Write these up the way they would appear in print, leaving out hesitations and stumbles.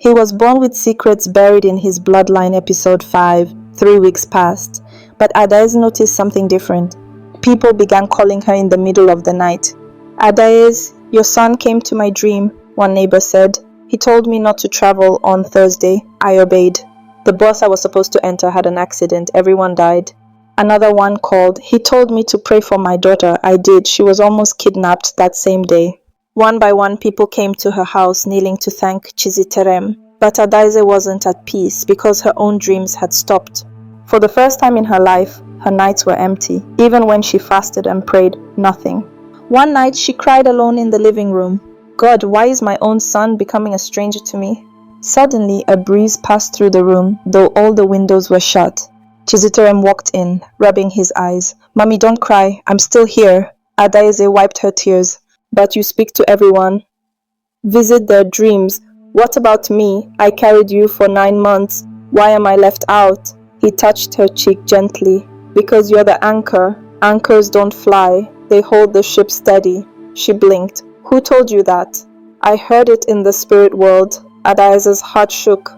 He was born with secrets buried in his bloodline. Episode 5, 3 weeks passed. But Adaeze noticed something different. People began calling her in the middle of the night. Adaeze, your son came to my dream, one neighbor said. He told me not to travel on Thursday. I obeyed. The bus I was supposed to enter had an accident. Everyone died. Another one called. He told me to pray for my daughter. I did. She was almost kidnapped that same day. One by one, people came to her house kneeling to thank Chiziterem. But Adaeze wasn't at peace because her own dreams had stopped. For the first time in her life, her nights were empty. Even when she fasted and prayed, nothing. One night, she cried alone in the living room. God, why is my own son becoming a stranger to me? Suddenly, a breeze passed through the room, though all the windows were shut. Chiziterem walked in, rubbing his eyes. Mommy, don't cry. I'm still here. Adaeze wiped her tears. But you speak to everyone. Visit their dreams. What about me? I carried you for 9 months. Why am I left out? He touched her cheek gently. Because you're the anchor. Anchors don't fly. They hold the ship steady. She blinked. Who told you that? I heard it in the spirit world. Adaeze's heart shook.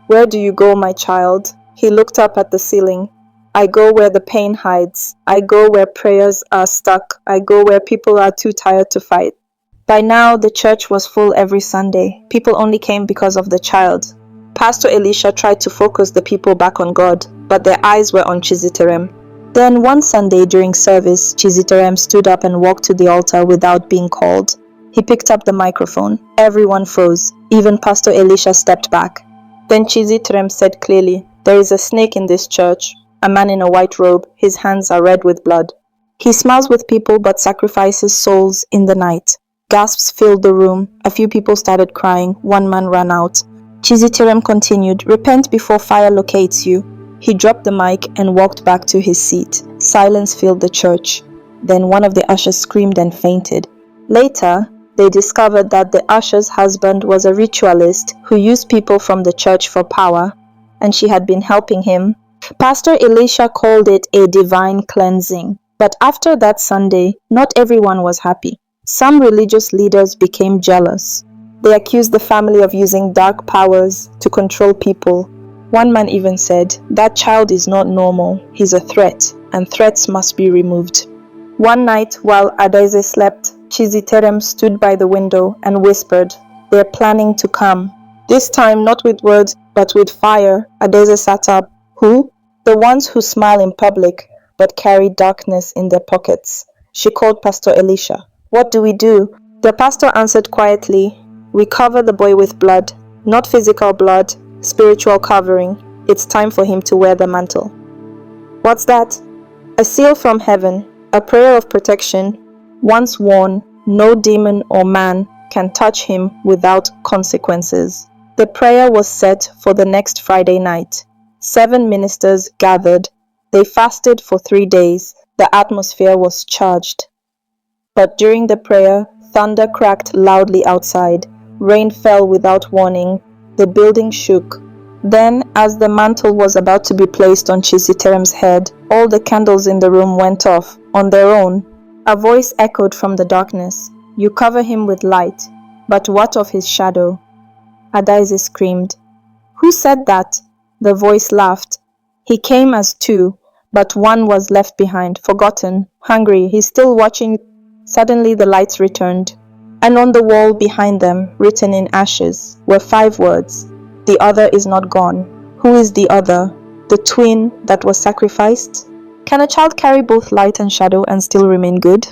Where do you go, my child? He looked up at the ceiling. I go where the pain hides. I go where prayers are stuck. I go where people are too tired to fight. By now, the church was full every Sunday. People only came because of the child. Pastor Elisha tried to focus the people back on God, but their eyes were on Chiziterem. Then one Sunday during service, Chiziterem stood up and walked to the altar without being called. He picked up the microphone. Everyone froze. Even Pastor Elisha stepped back. Then Chiziterem said clearly, there is a snake in this church. A man in a white robe. His hands are red with blood. He smiles with people but sacrifices souls in the night. Gasps filled the room. A few people started crying. One man ran out. Chiziterem continued, repent before fire locates you. He dropped the mic and walked back to his seat. Silence filled the church. Then one of the ushers screamed and fainted. Later, they discovered that the usher's husband was a ritualist who used people from the church for power, and she had been helping him. Pastor Elisha called it a divine cleansing. But after that Sunday, not everyone was happy. Some religious leaders became jealous. They accused the family of using dark powers to control people. One man even said, that child is not normal. He's a threat, and threats must be removed. One night, while Adaeze slept, Chiziterem stood by the window and whispered, they're planning to come. This time, not with words, but with fire. Adaeze sat up. Who? The ones who smile in public, but carry darkness in their pockets. She called Pastor Elisha. What do we do? The pastor answered quietly, we cover the boy with blood, not physical blood, spiritual covering. It's time for him to wear the mantle. What's that? A seal from heaven, a prayer of protection. Once worn, no demon or man can touch him without consequences. The prayer was set for the next Friday night. 7 ministers gathered. They fasted for 3 days. The atmosphere was charged. But during the prayer, thunder cracked loudly outside. Rain fell without warning. The building shook. Then, as the mantle was about to be placed on Chiziterem's head, all the candles in the room went off, on their own. A voice echoed from the darkness. You cover him with light, but what of his shadow? Adaeze screamed. Who said that? The voice laughed. He came as 2, but one was left behind, forgotten, hungry. He's still watching. Suddenly the lights returned. And on the wall behind them, written in ashes, were 5 words. The other is not gone. Who is the other? The twin that was sacrificed? Can a child carry both light and shadow and still remain good?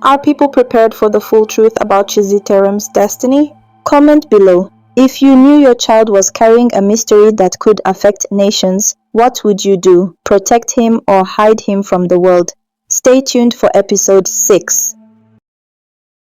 Are people prepared for the full truth about Chiziterem's destiny? Comment below. If you knew your child was carrying a mystery that could affect nations, what would you do? Protect him or hide him from the world? Stay tuned for episode 6.